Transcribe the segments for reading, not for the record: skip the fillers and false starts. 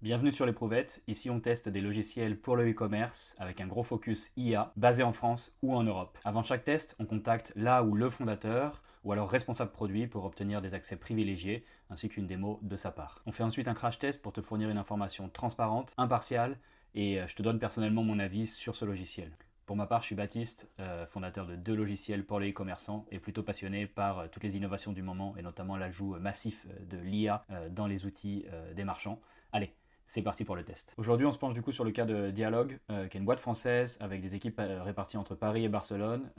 Bienvenue sur l'Éprouvette, ici on teste des logiciels pour le e-commerce avec un gros focus IA basé en France ou en Europe. Avant chaque test, on contacte là ou le fondateur ou alors responsable produit pour obtenir des accès privilégiés ainsi qu'une démo de sa part. On fait ensuite un crash test pour te fournir une information transparente, impartiale et je te donne personnellement mon avis sur ce logiciel. Pour ma part, je suis Baptiste, fondateur de 2 logiciels pour les e-commerçants et plutôt passionné par toutes les innovations du moment et notamment l'ajout massif de l'IA dans les outils des marchands. Allez, c'est parti pour le test. Aujourd'hui, on se penche du coup sur le cas de Dialog, qui est une boîte française avec des équipes réparties entre Paris et Barcelone.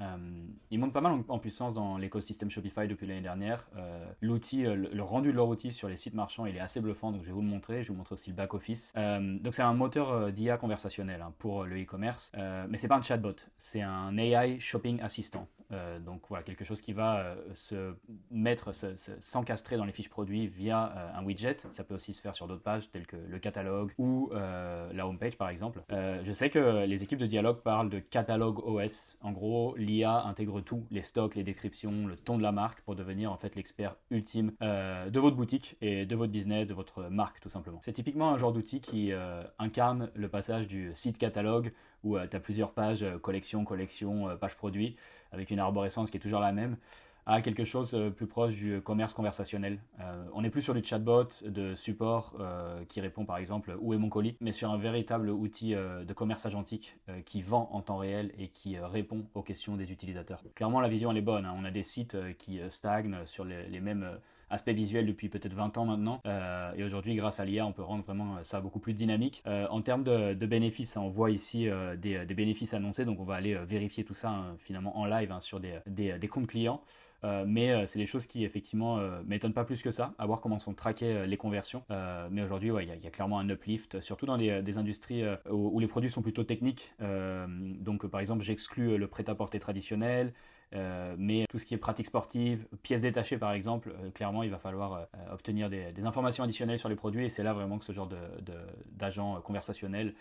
Ils montent pas mal en puissance dans l'écosystème Shopify depuis l'année dernière. L'outil, le rendu de leur outil sur les sites marchands, il est assez bluffant, donc je vais vous le montrer. Je vais vous montrer aussi le back-office. Donc c'est un moteur d'IA conversationnel pour le e-commerce, mais c'est pas un chatbot, c'est un AI Shopping Assistant. Donc voilà, quelque chose qui va s'encastrer dans les fiches produits via un widget. Ça peut aussi se faire sur d'autres pages telles que le catalogue ou la homepage par exemple. Je sais que les équipes de Dialog parlent de catalogue OS. En gros, l'IA intègre tout, les stocks, les descriptions, le ton de la marque pour devenir en fait l'expert ultime de votre boutique et de votre business, de votre marque tout simplement. C'est typiquement un genre d'outil qui incarne le passage du site catalogue où tu as plusieurs pages, collection, page produit, avec une arborescence qui est toujours la même, à quelque chose plus proche du commerce conversationnel. On n'est plus sur du chatbot de support qui répond par exemple où est mon colis, mais sur un véritable outil de commerce agentique qui vend en temps réel et qui répond aux questions des utilisateurs. Clairement, la vision elle est bonne, hein. On a des sites qui stagnent sur les mêmes aspect visuel depuis peut-être 20 ans maintenant. Et aujourd'hui, grâce à l'IA, on peut rendre vraiment ça beaucoup plus dynamique. En termes de bénéfices, on voit ici des bénéfices annoncés, donc on va aller vérifier tout ça finalement en live sur des comptes clients. Mais c'est des choses qui effectivement m'étonnent pas plus que ça, à voir comment sont traquées les conversions. Mais aujourd'hui, ouais, y a clairement un uplift, surtout dans des industries où les produits sont plutôt techniques. Donc par exemple, j'exclus le prêt-à-porter traditionnel, mais tout ce qui est pratique sportive, pièces détachées par exemple, clairement il va falloir obtenir des informations additionnelles sur les produits et c'est là vraiment que ce genre d'agent conversationnel,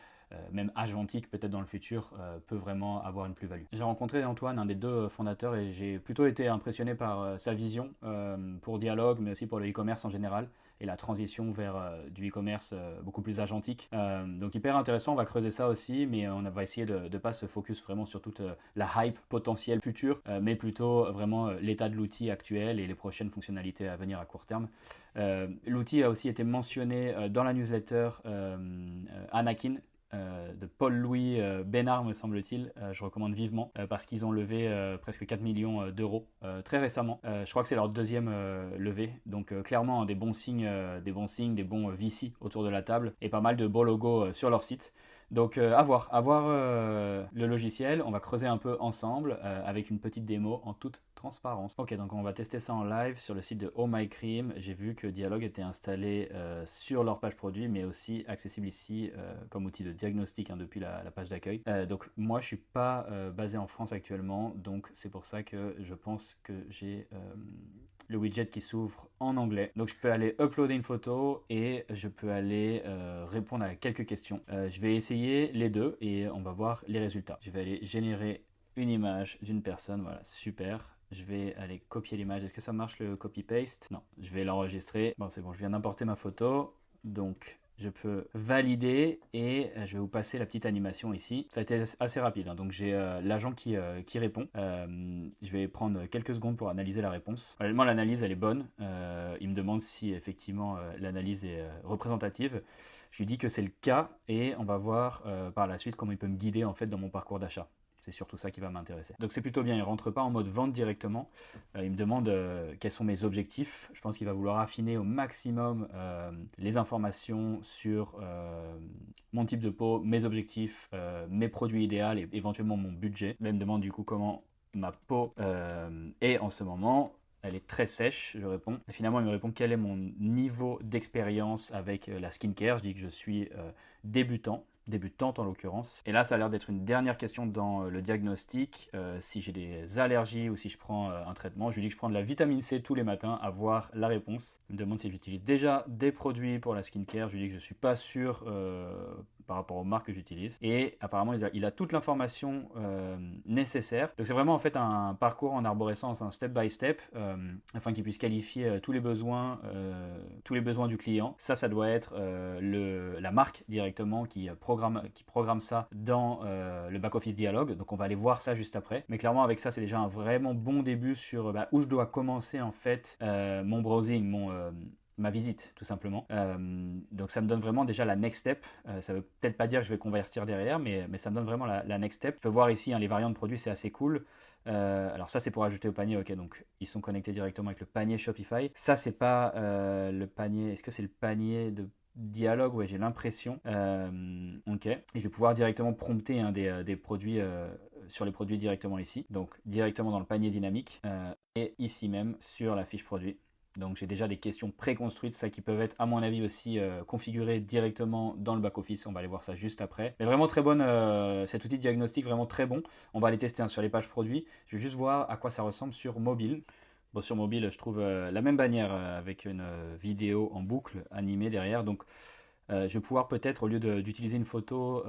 même agentique peut-être dans le futur, peut vraiment avoir une plus-value. J'ai rencontré Antoine, un des 2 fondateurs, et j'ai plutôt été impressionné par sa vision pour Dialog, mais aussi pour le e-commerce en général et la transition vers du e-commerce beaucoup plus agentique. Donc hyper intéressant, on va creuser ça aussi, mais on va essayer de ne pas se focus vraiment sur toute la hype potentielle future, mais plutôt vraiment l'état de l'outil actuel et les prochaines fonctionnalités à venir à court terme. L'outil a aussi été mentionné dans la newsletter Anakin, de Paul-Louis Bénard, me semble-t-il. Je recommande vivement parce qu'ils ont levé presque 4 millions d'euros très récemment. Je crois que c'est leur deuxième levée. Donc clairement des bons signes, des bons VC autour de la table et pas mal de beaux logos sur leur site. Donc à voir le logiciel, on va creuser un peu ensemble avec une petite démo en toute transparence. Ok, donc on va tester ça en live sur le site de Oh My Cream. J'ai vu que Dialog était installé sur leur page produit, mais aussi accessible ici comme outil de diagnostic depuis la page d'accueil. Donc moi je suis pas basé en France actuellement, donc c'est pour ça que je pense que j'ai le widget qui s'ouvre en anglais. Donc je peux aller uploader une photo et je peux aller répondre à quelques questions. Je vais essayer les deux et on va voir les résultats. Je vais aller générer une image d'une personne, voilà, super. Je vais aller copier l'image. Est-ce que ça marche le copy-paste? Non, je vais l'enregistrer. Bon, c'est bon, je viens d'importer ma photo. Donc, je peux valider et je vais vous passer la petite animation ici. Ça a été assez rapide, hein. Donc j'ai l'agent qui répond. Je vais prendre quelques secondes pour analyser la réponse. Honnêtement, l'analyse elle est bonne. Il me demande si effectivement l'analyse est représentative. Je lui dis que c'est le cas et on va voir par la suite comment il peut me guider en fait dans mon parcours d'achat. C'est surtout ça qui va m'intéresser. Donc c'est plutôt bien, il ne rentre pas en mode vente directement. Il me demande quels sont mes objectifs. Je pense qu'il va vouloir affiner au maximum les informations sur mon type de peau, mes objectifs, mes produits idéaux et éventuellement mon budget. Là, il me demande du coup comment ma peau est en ce moment. Elle est très sèche, je réponds. Et finalement, il me répond quel est mon niveau d'expérience avec la skincare. Je dis que je suis débutant. débutante en l'occurrence. Et là, ça a l'air d'être une dernière question dans le diagnostic. Si j'ai des allergies ou si je prends un traitement, je lui dis que je prends de la vitamine C tous les matins, à voir la réponse. Il me demande si j'utilise déjà des produits pour la skincare. Je lui dis que je ne suis pas sûr par rapport aux marques que j'utilise. Et apparemment, il a toute l'information nécessaire. Donc c'est vraiment en fait un parcours en arborescence, un step by step, afin qu'il puisse qualifier tous les besoins du client. Ça doit être la marque directement qui programme ça dans le back-office Dialogue. Donc on va aller voir ça juste après. Mais clairement avec ça c'est déjà un vraiment bon début sur où je dois commencer en fait mon browsing, ma visite tout simplement. Donc ça me donne vraiment déjà la next step. Ça veut peut-être pas dire que je vais convertir derrière, mais ça me donne vraiment la next step. Je peux voir ici les variantes de produits, c'est assez cool. Alors ça c'est pour ajouter au panier, ok, donc ils sont connectés directement avec le panier Shopify. Ça c'est pas le panier, est-ce que c'est le panier de Dialogue? Ouais, j'ai l'impression. Ok, et je vais pouvoir directement prompter des produits sur les produits directement ici, donc directement dans le panier dynamique et ici même sur la fiche produit. Donc j'ai déjà des questions préconstruites, ça qui peuvent être à mon avis aussi configurées directement dans le back-office. On va aller voir ça juste après. Mais vraiment très bonne, cet outil de diagnostic, vraiment très bon. On va aller tester sur les pages produits. Je vais juste voir à quoi ça ressemble sur mobile. Bon, sur mobile, je trouve la même bannière avec une vidéo en boucle animée derrière. Donc je vais pouvoir peut-être, au lieu d'utiliser une photo,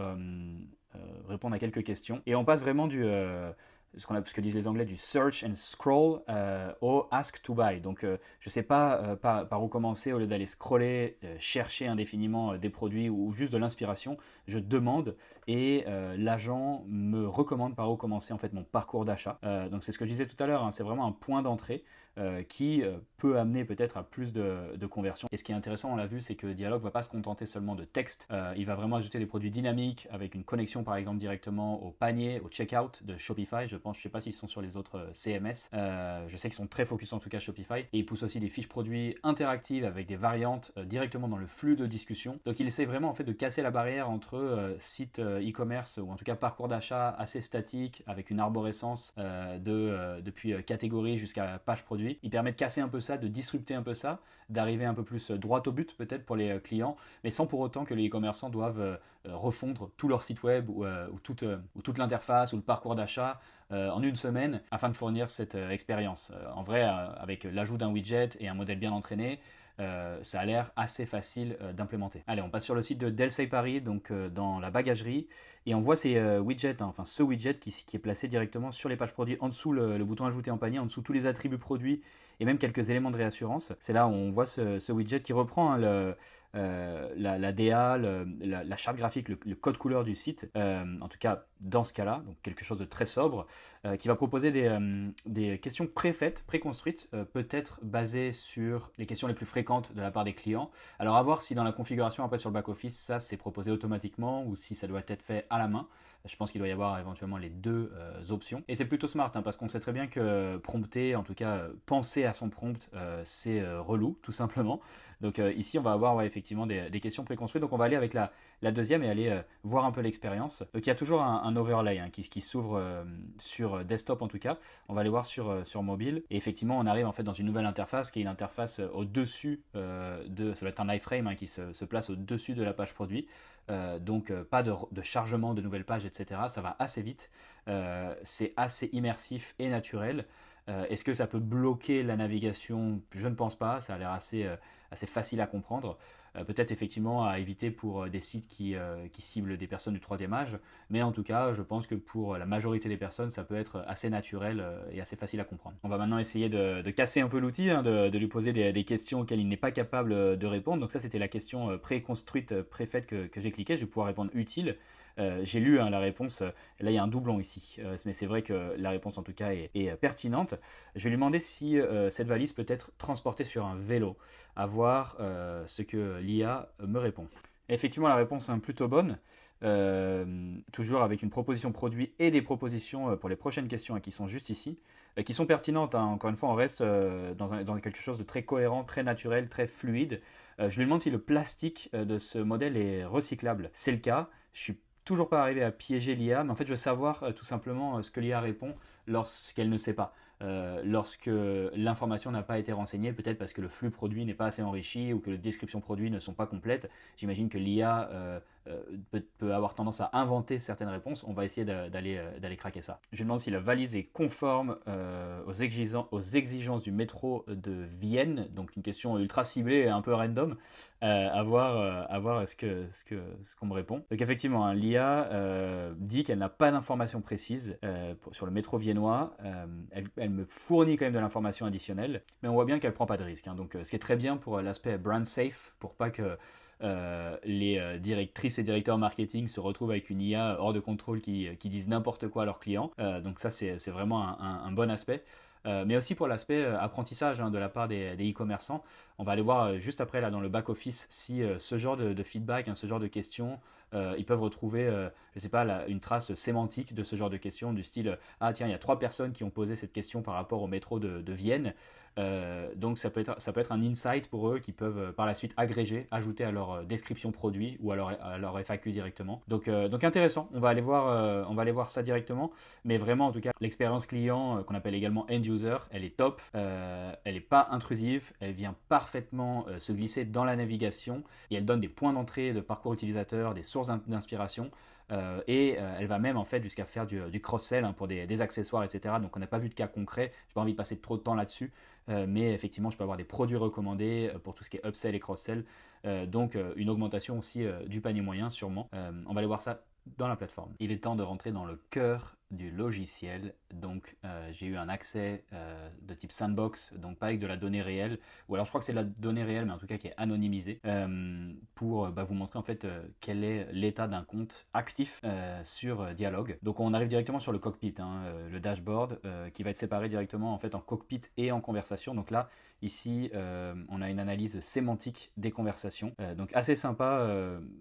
répondre à quelques questions. Et on passe vraiment ce que disent les Anglais, du search and scroll au ask to buy. Donc je ne sais pas par où commencer, au lieu d'aller scroller, chercher indéfiniment des produits ou juste de l'inspiration, je demande et l'agent me recommande par où commencer en fait mon parcours d'achat. Donc c'est ce que je disais tout à l'heure, hein, c'est vraiment un point d'entrée qui peut amener peut-être à plus de conversions. Et ce qui est intéressant, on l'a vu, c'est que Dialog ne va pas se contenter seulement de texte. Il va vraiment ajouter des produits dynamiques avec une connexion par exemple directement au panier, au checkout de Shopify. Je ne sais pas s'ils sont sur les autres CMS. Je sais qu'ils sont très focus en tout cas Shopify. Et ils poussent aussi des fiches produits interactives avec des variantes directement dans le flux de discussion. Donc il essaie vraiment en fait de casser la barrière entre site e-commerce ou en tout cas parcours d'achat assez statique avec une arborescence depuis catégorie jusqu'à page produit. Il permet de casser un peu ça, de disrupter un peu ça, d'arriver un peu plus droit au but peut-être pour les clients, mais sans pour autant que les e-commerçants doivent refondre tout leur site web ou toute l'interface ou le parcours d'achat en une semaine afin de fournir cette expérience. En vrai, avec l'ajout d'un widget et un modèle bien entraîné, ça a l'air assez facile d'implémenter. Allez, on passe sur le site de Delsey Paris, donc dans la bagagerie, et on voit ces widgets, enfin ce widget qui est placé directement sur les pages produits, en dessous le bouton ajouter en panier, en dessous tous les attributs produits et même quelques éléments de réassurance. C'est là où on voit ce widget qui reprend la DA, la charte graphique, le code couleur du site, en tout cas dans ce cas-là, donc quelque chose de très sobre, qui va proposer des questions préfaites, préconstruites, peut-être basées sur les questions les plus fréquentes de la part des clients. Alors à voir si dans la configuration après sur le back-office, ça c'est proposé automatiquement ou si ça doit être fait à la main. Je pense qu'il doit y avoir éventuellement les deux options. Et c'est plutôt smart parce qu'on sait très bien que prompter, en tout cas penser à son prompt, c'est relou tout simplement. Donc ici on va avoir effectivement des questions préconstruites. Donc on va aller avec la deuxième et aller voir un peu l'expérience. Donc il y a toujours un overlay qui s'ouvre sur desktop en tout cas. On va aller voir sur mobile. Et effectivement on arrive en fait dans une nouvelle interface qui est une interface au-dessus ça doit être un iframe qui se place au-dessus de la page produit. Donc pas de chargement de nouvelles pages, etc. Ça va assez vite. C'est assez immersif et naturel. Est-ce que ça peut bloquer la navigation? Je ne pense pas. Ça a l'air assez facile à comprendre. Peut-être effectivement à éviter pour des sites qui ciblent des personnes du troisième âge. Mais en tout cas, je pense que pour la majorité des personnes, ça peut être assez naturel et assez facile à comprendre. On va maintenant essayer de casser un peu l'outil, de lui poser des questions auxquelles il n'est pas capable de répondre. Donc ça, c'était la question préconstruite, préfaite que j'ai cliqué. Je vais pouvoir répondre utile. J'ai lu la réponse, là il y a un doublon ici, mais c'est vrai que la réponse en tout cas est pertinente. Je vais lui demander si cette valise peut être transportée sur un vélo, à voir ce que l'IA me répond. Et effectivement la réponse est plutôt bonne, toujours avec une proposition produit et des propositions pour les prochaines questions qui sont juste ici, qui sont pertinentes, encore une fois on reste dans quelque chose de très cohérent, très naturel, très fluide. Je lui demande si le plastique de ce modèle est recyclable. C'est le cas, je suis toujours pas arrivé à piéger l'IA, mais en fait je veux savoir tout simplement ce que l'IA répond lorsqu'elle ne sait pas. Lorsque l'information n'a pas été renseignée, peut-être parce que le flux produit n'est pas assez enrichi ou que les descriptions produits ne sont pas complètes. J'imagine que l'IA peut avoir tendance à inventer certaines réponses, on va essayer d'aller craquer ça. Je demande si la valise est conforme aux exigences du métro de Vienne, donc une question ultra ciblée et un peu random, à voir ce qu'on me répond. Donc effectivement, hein, l'IA dit qu'elle n'a pas d'informations précises sur le métro viennois. Elle me fournit quand même de l'information additionnelle, mais on voit bien qu'elle prend pas de risque. Hein. Donc ce qui est très bien pour l'aspect brand safe, pour pas que les directrices et directeurs marketing se retrouvent avec une IA hors de contrôle qui disent n'importe quoi à leurs clients. Donc ça, c'est vraiment un bon aspect. Mais aussi pour l'aspect apprentissage hein, de la part des e-commerçants. On va aller voir juste après là dans le back-office si ce genre de feedback, hein, ce genre de questions, ils peuvent retrouver, je sais pas, une trace sémantique de ce genre de questions du style ah tiens, il y a 3 personnes qui ont posé cette question par rapport au métro de Vienne. Donc ça peut être un insight pour eux qui peuvent par la suite agréger, ajouter à leur description produit ou à leur FAQ directement. Donc intéressant, on va aller voir ça directement. Mais vraiment en tout cas l'expérience client qu'on appelle également end user, elle est top, elle n'est pas intrusive, elle vient parfaitement se glisser dans la navigation et elle donne des points d'entrée de parcours utilisateur, des sources d'inspiration. Elle va même en fait jusqu'à faire du cross-sell hein, pour des accessoires, etc. Donc on n'a pas vu de cas concret, j'ai pas envie de passer trop de temps là-dessus, mais effectivement je peux avoir des produits recommandés pour tout ce qui est upsell et cross-sell, donc une augmentation aussi du panier moyen sûrement. On va aller voir ça dans la plateforme. Il est temps de rentrer dans le cœur du logiciel, donc j'ai eu un accès de type sandbox, donc pas avec de la donnée réelle, ou alors je crois que c'est de la donnée réelle mais en tout cas qui est anonymisée, pour vous montrer en fait quel est l'état d'un compte actif sur Dialog. Donc on arrive directement sur le cockpit, hein, le dashboard qui va être séparé directement en fait en cockpit et en conversation. Donc là ici on a une analyse sémantique des conversations, donc assez sympa,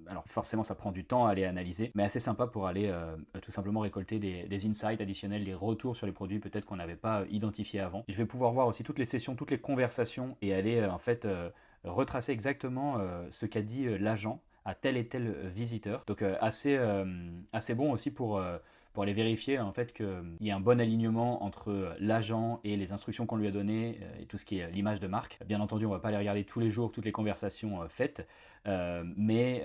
alors forcément ça prend du temps à aller analyser, mais assez sympa pour aller tout simplement récolter des insights additionnels, des retours sur les produits peut-être qu'on n'avait pas identifiés avant. Et je vais pouvoir voir aussi toutes les sessions, toutes les conversations et aller en fait retracer exactement ce qu'a dit l'agent à tel et tel visiteur. Donc assez bon aussi pour aller vérifier en fait qu'il y ait un bon alignement entre l'agent et les instructions qu'on lui a données et tout ce qui est l'image de marque. Bien entendu, on ne va pas aller regarder tous les jours toutes les conversations faites, mais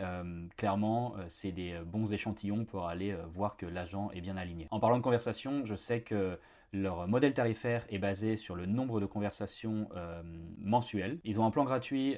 clairement, c'est des bons échantillons pour aller voir que l'agent est bien aligné. En parlant de conversation, je sais que leur modèle tarifaire est basé sur le nombre de conversations mensuelles. Ils ont un plan gratuit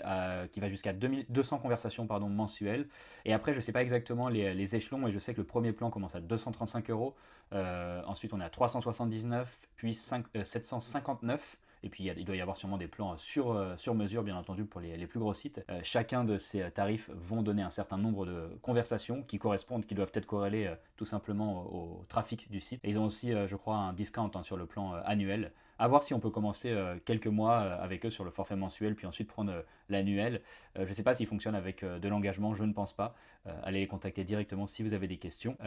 qui va jusqu'à 200 conversations mensuelles. Et après, je ne sais pas exactement les échelons, mais je sais que le premier plan commence à 235 euros. Ensuite, on est à 379, puis 759. Et puis il doit y avoir sûrement des plans sur mesure, bien entendu, pour les plus gros sites. Chacun de ces tarifs vont donner un certain nombre de conversations qui doivent être corrélées tout simplement au trafic du site. Et ils ont aussi, je crois, un discount hein, sur le plan annuel. À voir si on peut commencer quelques mois avec eux sur le forfait mensuel, puis ensuite prendre l'annuel. Je ne sais pas s'ils fonctionnent avec de l'engagement, je ne pense pas. Allez les contacter directement si vous avez des questions.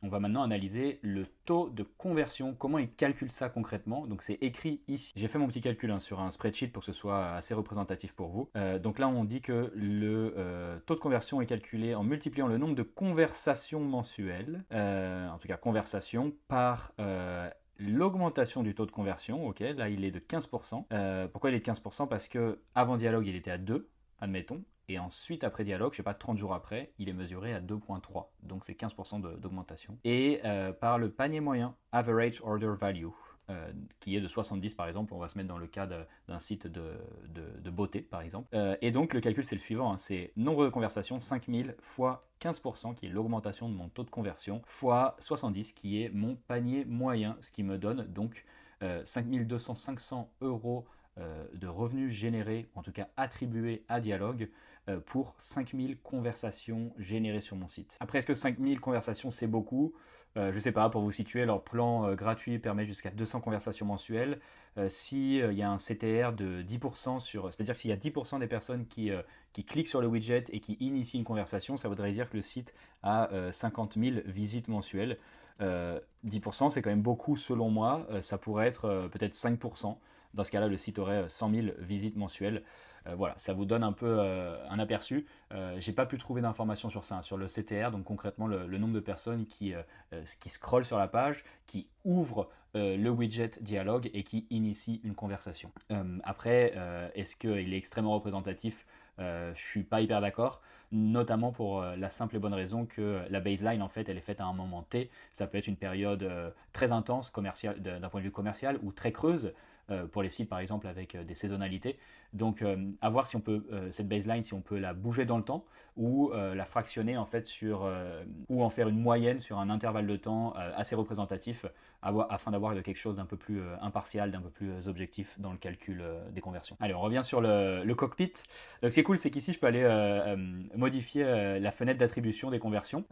On va maintenant analyser le taux de conversion, comment ils calculent ça concrètement. Donc c'est écrit ici. J'ai fait mon petit calcul hein, sur un spreadsheet pour que ce soit assez représentatif pour vous. Donc là on dit que le taux de conversion est calculé en multipliant le nombre de conversations mensuelles, en tout cas conversations, par l'augmentation du taux de conversion. Ok, là il est de 15%. Pourquoi il est de 15%? Parce que avant Dialog il était à 2, admettons. Et ensuite, après Dialog, je sais pas, 30 jours après, il est mesuré à 2,3. Donc c'est 15% d'augmentation. Et par le panier moyen, Average Order Value, qui est de 70 par exemple, on va se mettre dans le cas d'un site de beauté par exemple. Et donc le calcul c'est le suivant, hein, c'est nombre de conversations, 5000 fois 15% qui est l'augmentation de mon taux de conversion, fois 70 qui est mon panier moyen, ce qui me donne donc 5200-500 euros de revenus générés, en tout cas attribués à Dialog, pour 5000 conversations générées sur mon site. Après, est-ce que 5000 conversations c'est beaucoup? Je ne sais pas, pour vous situer, leur plan gratuit permet jusqu'à 200 conversations mensuelles. S'il y a un CTR de 10%, c'est-à-dire que s'il y a 10% des personnes qui cliquent sur le widget et qui initient une conversation, ça voudrait dire que le site a 50 000 visites mensuelles. 10% c'est quand même beaucoup selon moi, ça pourrait être peut-être 5%. Dans ce cas-là, le site aurait 100 000 visites mensuelles. Voilà, ça vous donne un peu un aperçu. J'ai pas pu trouver d'informations sur ça, hein, sur le CTR, donc concrètement le nombre de personnes qui scrollent sur la page, qui ouvrent le widget Dialog et qui initient une conversation. Après, est-ce qu'il est extrêmement représentatif? Je suis pas hyper d'accord. notamment pour la simple et bonne raison que la baseline, en fait, elle est faite à un moment T. Ça peut être une période très intense d'un point de vue commercial ou très creuse pour les sites, par exemple, avec des saisonnalités. Donc, à voir si on peut, cette baseline, si on peut la bouger dans le temps ou la fractionner, en fait, ou en faire une moyenne sur un intervalle de temps assez représentatif afin d'avoir quelque chose d'un peu plus impartial, d'un peu plus objectif dans le calcul des conversions. Allez, on revient sur le cockpit. Donc, ce qui est cool, c'est qu'ici, je peux aller modifier la fenêtre d'attribution des conversions.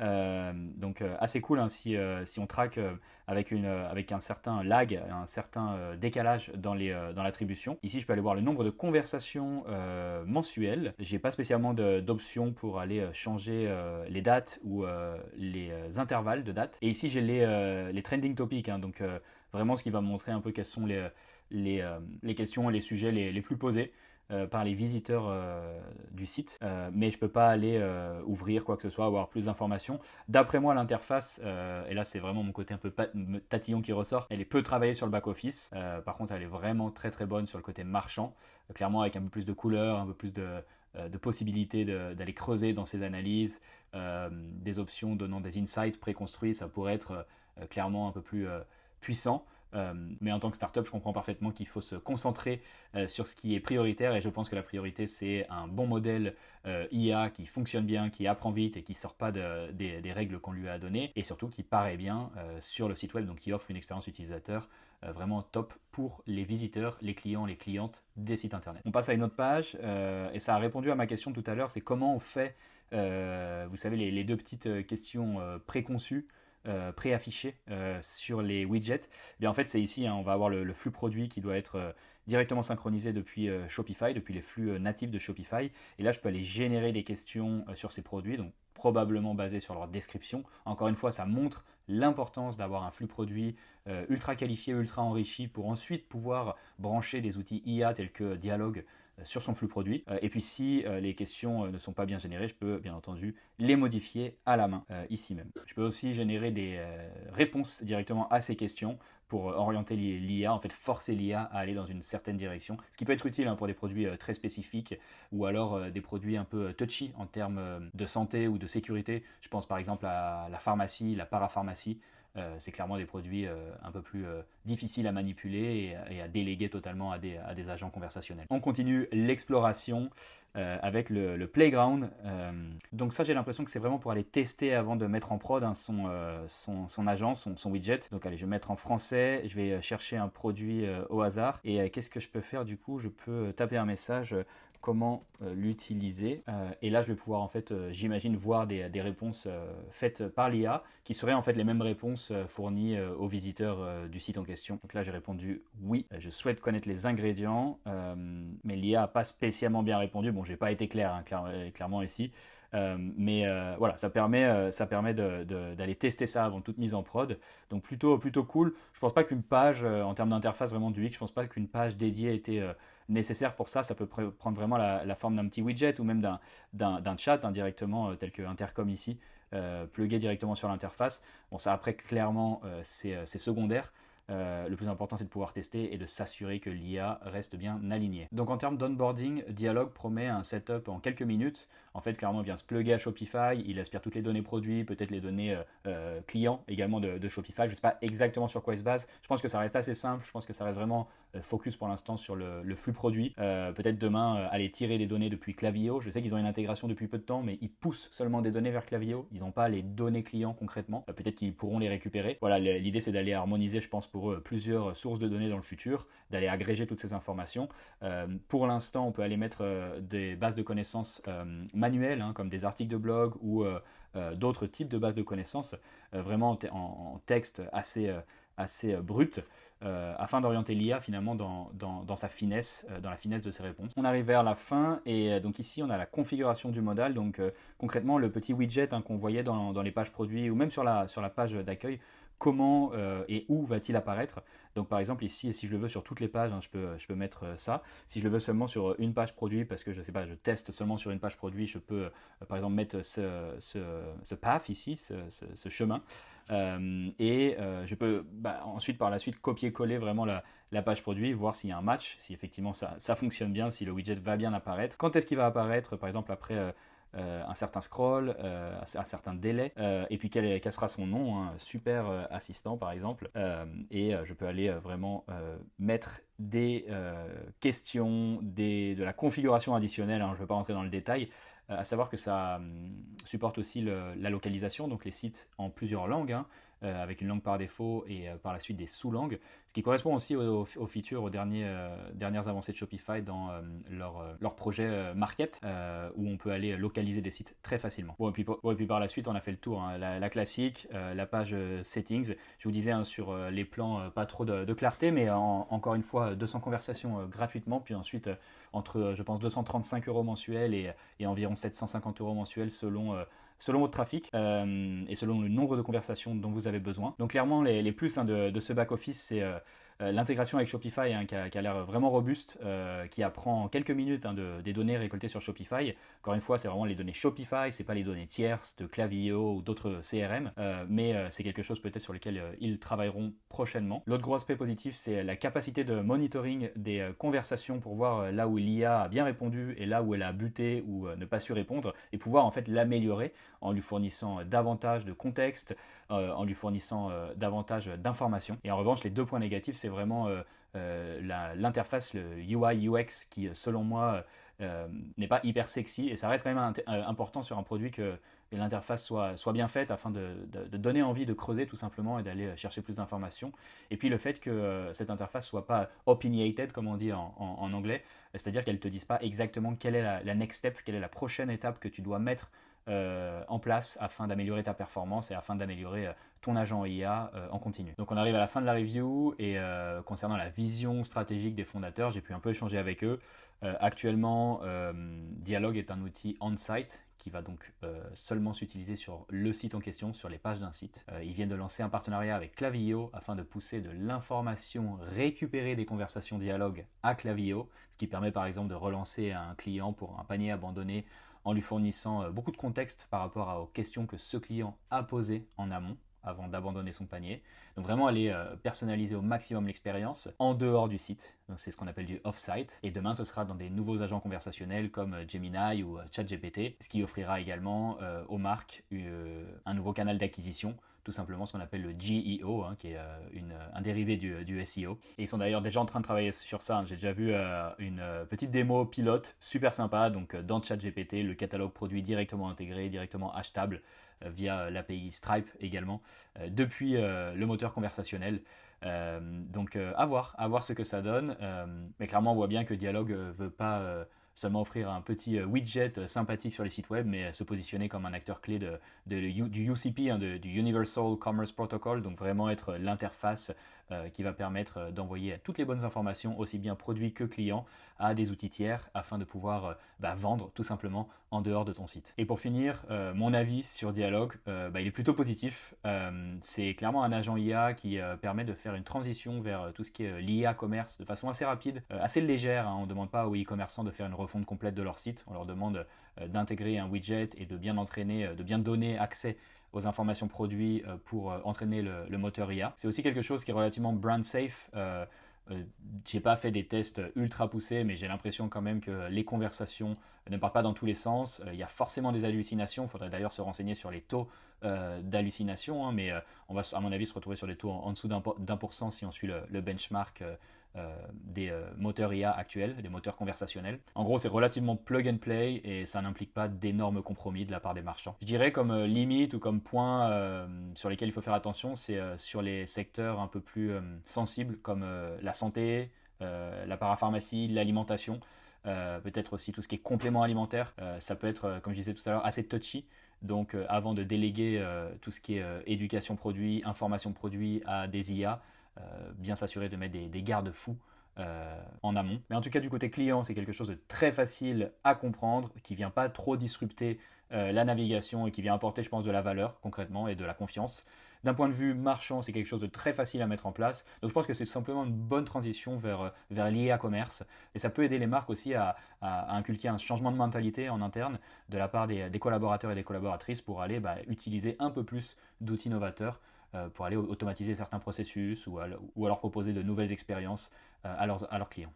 Donc, assez cool hein, si on traque avec un certain lag, un certain décalage dans l'attribution. Ici, je peux aller voir le nombre de conversations mensuelles. J'ai pas spécialement d'options pour aller changer les dates ou les intervalles de dates. Et ici, j'ai les trending topics, hein, donc vraiment ce qui va me montrer un peu quelles sont les questions et les sujets les plus posés par les visiteurs du site, mais je peux pas aller ouvrir quoi que ce soit, avoir plus d'informations. D'après moi, l'interface, et là c'est vraiment mon côté un peu tatillon qui ressort, elle est peu travaillée sur le back-office, par contre elle est vraiment très très bonne sur le côté marchand, clairement avec un peu plus de couleurs, un peu plus de possibilités d'aller creuser dans ces analyses, des options donnant des insights préconstruits, ça pourrait être clairement un peu plus puissant. Mais en tant que startup, je comprends parfaitement qu'il faut se concentrer sur ce qui est prioritaire et je pense que la priorité c'est un bon modèle IA qui fonctionne bien, qui apprend vite et qui ne sort pas des règles qu'on lui a données et surtout qui paraît bien sur le site web, donc qui offre une expérience utilisateur vraiment top pour les visiteurs, les clients, les clientes des sites internet. On passe à une autre page et ça a répondu à ma question tout à l'heure, c'est comment on fait, vous savez, les deux petites questions préconçues préaffiché sur les widgets. Bien, en fait, c'est ici, hein, on va avoir le flux produit qui doit être directement synchronisé depuis Shopify, depuis les flux natifs de Shopify. Et là, je peux aller générer des questions sur ces produits, donc probablement basées sur leur description. Encore une fois, ça montre l'importance d'avoir un flux produit ultra qualifié, ultra enrichi pour ensuite pouvoir brancher des outils IA tels que Dialog sur son flux produit. Et puis si les questions ne sont pas bien générées, je peux bien entendu les modifier à la main, ici même. Je peux aussi générer des réponses directement à ces questions pour orienter l'IA, en fait forcer l'IA à aller dans une certaine direction, ce qui peut être utile hein, pour des produits très spécifiques ou alors des produits un peu touchy en termes de santé ou de sécurité. Je pense par exemple à la pharmacie, la parapharmacie. C'est clairement des produits un peu plus difficiles à manipuler et à déléguer totalement à des agents conversationnels. On continue l'exploration avec le playground. Donc ça, j'ai l'impression que c'est vraiment pour aller tester avant de mettre en prod hein, son agence, son widget. Donc allez, je vais mettre en français, je vais chercher un produit au hasard. Et qu'est-ce que je peux faire du coup? Je peux taper un message comment l'utiliser. Et là, je vais pouvoir en fait, j'imagine, voir des réponses faites par l'IA qui seraient en fait les mêmes réponses fournies aux visiteurs du site en question. Donc là, j'ai répondu oui, je souhaite connaître les ingrédients, mais l'IA n'a pas spécialement bien répondu. Bon, j'ai pas été clair, hein, clairement ici. Mais voilà, ça permet d'aller tester ça avant toute mise en prod. Donc plutôt cool. Je pense pas qu'une page, en termes d'interface vraiment du X, je pense pas qu'une page dédiée était nécessaire pour ça. Ça peut prendre vraiment la forme d'un petit widget ou même d'un chat hein, directement, tel que Intercom ici, plugué directement sur l'interface. Bon, ça après, clairement, c'est secondaire. Le plus important, c'est de pouvoir tester et de s'assurer que l'IA reste bien alignée. Donc en termes d'onboarding, Dialog promet un setup en quelques minutes. En fait, clairement, il vient se plugger à Shopify, il aspire toutes les données produits, peut-être les données clients également de Shopify. Je ne sais pas exactement sur quoi il se base. Je pense que ça reste assez simple. Je pense que ça reste vraiment focus pour l'instant sur le flux produit. Peut-être demain, aller tirer des données depuis Klaviyo. Je sais qu'ils ont une intégration depuis peu de temps, mais ils poussent seulement des données vers Klaviyo. Ils n'ont pas les données clients concrètement. Peut-être qu'ils pourront les récupérer. Voilà, l'idée c'est d'aller harmoniser, je pense, pour eux, plusieurs sources de données dans le futur, d'aller agréger toutes ces informations. Pour l'instant, on peut aller mettre des bases de connaissances manuelles, hein, comme des articles de blog ou d'autres types de bases de connaissances, vraiment en texte assez brut, afin d'orienter l'IA finalement dans sa finesse, dans la finesse de ses réponses. On arrive vers la fin et donc ici on a la configuration du modal, donc concrètement le petit widget hein, qu'on voyait dans les pages produits ou même sur la page d'accueil, comment et où va-t-il apparaître. Donc par exemple ici, si je le veux sur toutes les pages, hein, je peux mettre ça. Si je le veux seulement sur une page produit, parce que je sais pas, je teste seulement sur une page produit, je peux par exemple mettre ce path ici, ce chemin. Je peux ensuite par la suite copier-coller vraiment la page produit, voir s'il y a un match, si effectivement ça fonctionne bien, si le widget va bien apparaître. Quand est-ce qu'il va apparaître, par exemple après un certain scroll, un certain délai, et puis quel sera son nom, hein, super assistant par exemple, et je peux aller vraiment mettre des questions, de la configuration additionnelle, hein, je ne vais pas rentrer dans le détail, à savoir que ça supporte aussi la localisation, donc les sites en plusieurs langues, hein, avec une langue par défaut et par la suite des sous-langues, ce qui correspond aussi aux features, aux dernières avancées de Shopify dans leur projet Market, où on peut aller localiser des sites très facilement. Bon, et puis par la suite, on a fait le tour, hein, la classique, la page Settings. Je vous disais, hein, sur les plans, pas trop de clarté, mais encore une fois, 200 conversations gratuitement, puis ensuite, entre, je pense, 235 euros mensuels et environ 750 euros mensuels selon votre trafic et selon le nombre de conversations dont vous avez besoin. Donc clairement, les plus, hein, de ce back-office, c'est l'intégration avec Shopify, hein, qui a l'air vraiment robuste, qui apprend en quelques minutes, hein, des données récoltées sur Shopify. Encore une fois, c'est vraiment les données Shopify, c'est pas les données tierces de Klaviyo ou d'autres CRM, mais c'est quelque chose peut-être sur lequel ils travailleront prochainement. L'autre gros aspect positif, c'est la capacité de monitoring des conversations pour voir là où l'IA a bien répondu et là où elle a buté ou ne pas su répondre, et pouvoir en fait l'améliorer en lui fournissant davantage de contexte, en lui fournissant davantage d'informations. Et en revanche, les deux points négatifs, c'est vraiment l'interface, le UI UX, qui selon moi n'est pas hyper sexy, et ça reste quand même important sur un produit que l'interface soit bien faite afin de donner envie de creuser tout simplement et d'aller chercher plus d'informations. Et puis le fait que cette interface soit pas opinionated, comme on dit en anglais, c'est-à-dire qu'elle ne te dise pas exactement quelle est la next step, quelle est la prochaine étape que tu dois mettre en place afin d'améliorer ta performance et afin d'améliorer ton agent IA en continu. Donc on arrive à la fin de la review, et concernant la vision stratégique des fondateurs, j'ai pu un peu échanger avec eux. Actuellement, Dialog est un outil on-site qui va donc seulement s'utiliser sur le site en question, sur les pages d'un site. Ils viennent de lancer un partenariat avec Klaviyo afin de pousser de l'information récupérée des conversations Dialog à Klaviyo, ce qui permet par exemple de relancer un client pour un panier abandonné en lui fournissant beaucoup de contexte par rapport aux questions que ce client a posées en amont avant d'abandonner son panier. Donc vraiment aller personnaliser au maximum l'expérience en dehors du site. Donc c'est ce qu'on appelle du off-site. Et demain, ce sera dans des nouveaux agents conversationnels comme Gemini ou ChatGPT, ce qui offrira également aux marques un nouveau canal d'acquisition, tout simplement ce qu'on appelle le GEO, hein, qui est un dérivé du SEO. Et ils sont d'ailleurs déjà en train de travailler sur ça. J'ai déjà vu une petite démo pilote super sympa. Donc dans ChatGPT, le catalogue produit directement intégré, directement achetable via l'API Stripe également, depuis le moteur conversationnel. Donc à voir ce que ça donne. Mais clairement, on voit bien que Dialog veut pas seulement offrir un petit widget sympathique sur les sites web, mais se positionner comme un acteur clé du UCP, hein, du Universal Commerce Protocol, donc vraiment être l'interface qui va permettre d'envoyer toutes les bonnes informations, aussi bien produits que clients, à des outils tiers afin de pouvoir vendre tout simplement en dehors de ton site. Et pour finir, mon avis sur Dialog, il est plutôt positif. C'est clairement un agent IA qui permet de faire une transition vers tout ce qui est l'IA commerce de façon assez rapide, assez légère, hein. On ne demande pas aux e-commerçants de faire une refonte complète de leur site, on leur demande d'intégrer un widget et de bien entraîner, de bien donner accès aux informations produits pour entraîner le moteur IA. C'est aussi quelque chose qui est relativement brand safe. J'ai pas fait des tests ultra poussés, mais j'ai l'impression quand même que les conversations ne partent pas dans tous les sens. Il y a forcément des hallucinations. Il faudrait d'ailleurs se renseigner sur les taux d'hallucination, hein, mais on va à mon avis se retrouver sur des taux en dessous d'1% si on suit le benchmark des moteurs IA actuels, des moteurs conversationnels. En gros, c'est relativement plug and play et ça n'implique pas d'énormes compromis de la part des marchands. Je dirais comme limite ou comme point sur lesquels il faut faire attention, c'est sur les secteurs un peu plus sensibles comme la santé, la parapharmacie, l'alimentation, peut-être aussi tout ce qui est complément alimentaire. Ça peut être, comme je disais tout à l'heure, assez touchy. Donc avant de déléguer tout ce qui est éducation produit, information produit à des IA, bien s'assurer de mettre des garde-fous en amont. Mais en tout cas, du côté client, c'est quelque chose de très facile à comprendre, qui vient pas trop disrupter la navigation et qui vient apporter, je pense, de la valeur concrètement et de la confiance. D'un point de vue marchand, c'est quelque chose de très facile à mettre en place. Donc je pense que c'est tout simplement une bonne transition vers l'IA commerce. Et ça peut aider les marques aussi à inculquer un changement de mentalité en interne de la part des collaborateurs et des collaboratrices pour aller utiliser un peu plus d'outils novateurs pour aller automatiser certains processus ou alors proposer de nouvelles expériences à leurs clients.